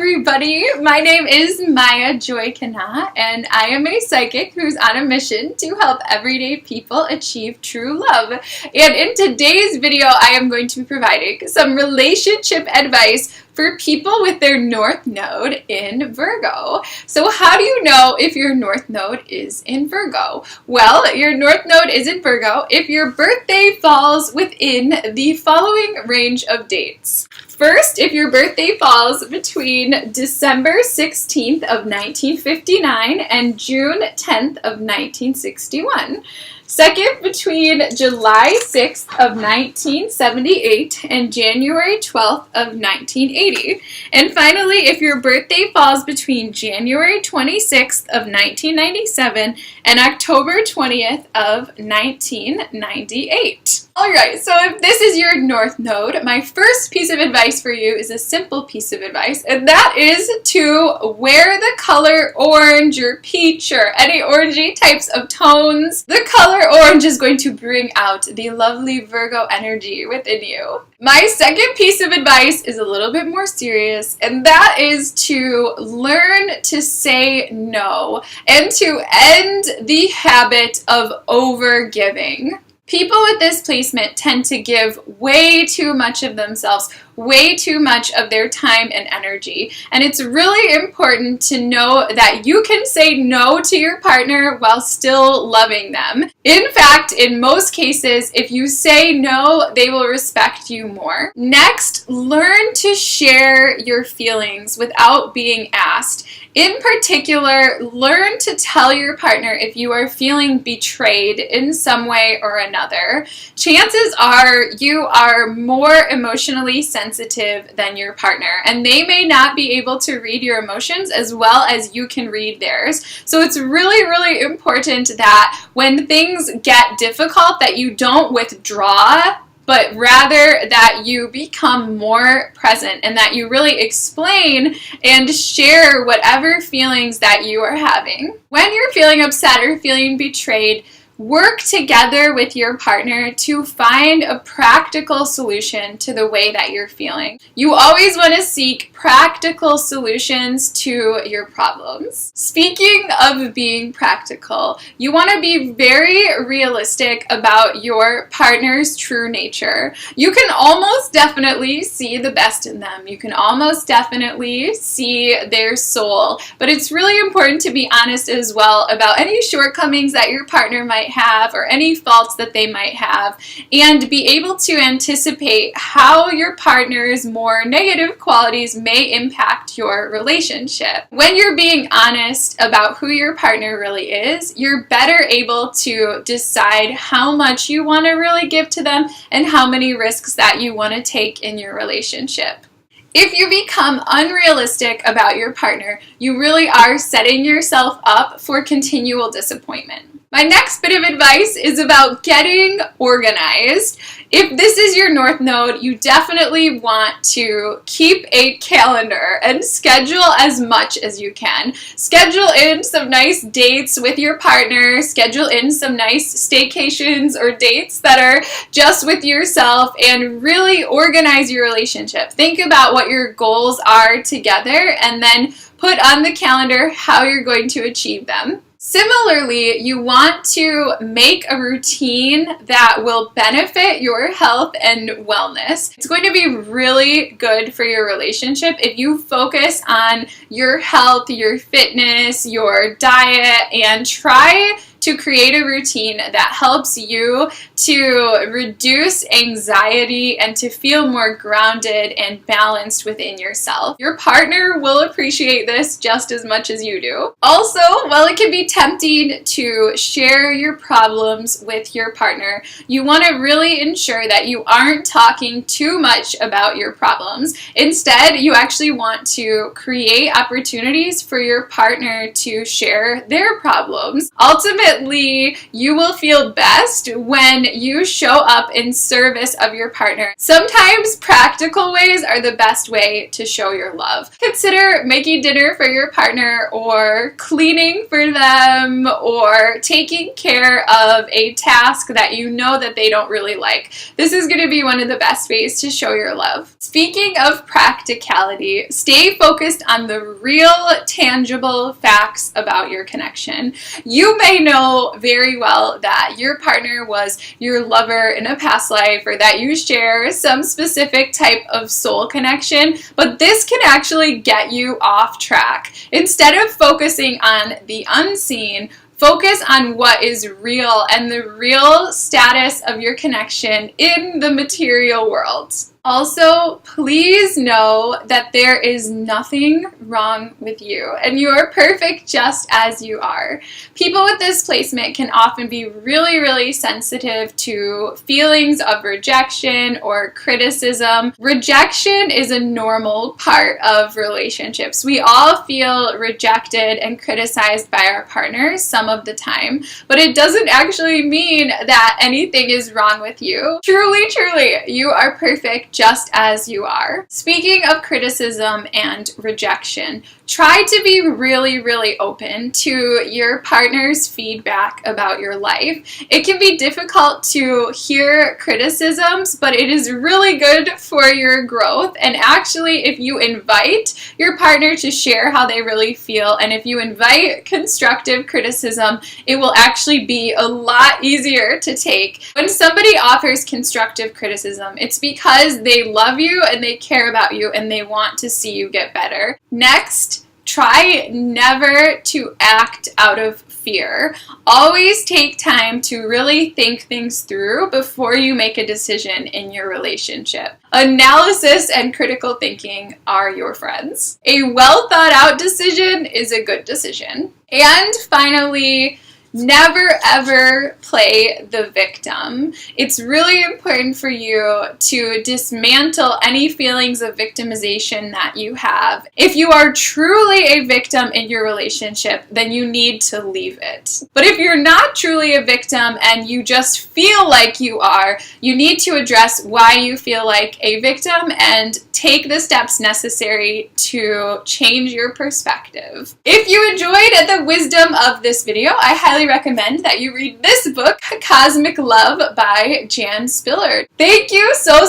everybody. My name is Maya Joy KahNah, and I am a psychic who's on a mission to help everyday people achieve true love. And in today's video, I am going to be providing some relationship advice for people with their North Node in Virgo. So how do you know if your North Node is in Virgo? Well, your North Node is in Virgo if your birthday falls within the following range of dates. First, if your birthday falls between December 16th of 1959 and June 10th of 1961. Second, between July 6th of 1978 and January 12th of 1980. And finally, if your birthday falls between January 26th of 1997 and October 20th of 1998. Alright, so if this is your North Node, my first piece of advice for you is a simple piece of advice, and that is to wear the color orange or peach or any orangey types of tones. The color orange is going to bring out the lovely Virgo energy within you. My second piece of advice is a little bit more serious, and that is to learn to say no and to end the habit of over-giving. People with this placement tend to give way too much of themselves, way too much of their time and energy. And it's really important to know that you can say no to your partner while still loving them. In fact, in most cases, if you say no, they will respect you more. Next, learn to share your feelings without being asked. In particular, learn to tell your partner if you are feeling betrayed in some way or another. Chances are you are more emotionally sensitive than your partner, and they may not be able to read your emotions as well as you can read theirs. So it's really, really important that when things get difficult, that you don't withdraw, but rather that you become more present and that you really explain and share whatever feelings that you are having. When you're feeling upset or feeling betrayed, work together with your partner to find a practical solution to the way that you're feeling. You always want to seek practical solutions to your problems. Speaking of being practical, you want to be very realistic about your partner's true nature. You can almost definitely see the best in them. You can almost definitely see their soul. But it's really important to be honest as well about any shortcomings that your partner might have or any faults that they might have, and be able to anticipate how your partner's more negative qualities may impact your relationship. When you're being honest about who your partner really is, you're better able to decide how much you want to really give to them and how many risks that you want to take in your relationship. If you become unrealistic about your partner, you really are setting yourself up for continual disappointment. My next bit of advice is about getting organized. If this is your North Node, you definitely want to keep a calendar and schedule as much as you can. Schedule in some nice dates with your partner, schedule in some nice staycations or dates that are just with yourself, and really organize your relationship. Think about what your goals are together and then put on the calendar how you're going to achieve them. Similarly, you want to make a routine that will benefit your health and wellness. It's going to be really good for your relationship if you focus on your health, your fitness, your diet, and try to create a routine that helps you to reduce anxiety and to feel more grounded and balanced within yourself. Your partner will appreciate this just as much as you do. Also, while it can be tempting to share your problems with your partner, you want to really ensure that you aren't talking too much about your problems. Instead, you actually want to create opportunities for your partner to share their problems. Ultimately, ultimately, you will feel best when you show up in service of your partner. Sometimes practical ways are the best way to show your love. Consider making dinner for your partner, or cleaning for them, or taking care of a task that you know that they don't really like. This is going to be one of the best ways to show your love. Speaking of practicality, stay focused on the real, tangible facts about your connection. You may know very well that your partner was your lover in a past life, or that you share some specific type of soul connection, but this can actually get you off track. Instead of focusing on the unseen, focus on what is real and the real status of your connection in the material world. Also, please know that there is nothing wrong with you, and you are perfect just as you are. People with this placement can often be really, really sensitive to feelings of rejection or criticism. Rejection is a normal part of relationships. We all feel rejected and criticized by our partners some of the time, but it doesn't actually mean that anything is wrong with you. Truly, truly, you are perfect just as you are. Speaking of criticism and rejection, try to be really, really open to your partner's feedback about your life. It can be difficult to hear criticisms, but it is really good for your growth. And actually, if you invite your partner to share how they really feel, and if you invite constructive criticism, it will actually be a lot easier to take. When somebody offers constructive criticism, it's because they love you and they care about you and they want to see you get better. Next, try never to act out of fear. Always take time to really think things through before you make a decision in your relationship. Analysis and critical thinking are your friends. A well thought out decision is a good decision. And finally, never ever play the victim. It's really important for you to dismantle any feelings of victimization that you have. If you are truly a victim in your relationship, then you need to leave it. But if you're not truly a victim and you just feel like you are, you need to address why you feel like a victim and take the steps necessary to change your perspective. If you enjoyed the wisdom of this video, I highly recommend that you read this book, Cosmic Love by Jan Spillard. Thank you so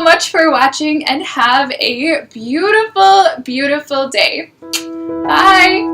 much for watching, and have a beautiful, beautiful day. Bye!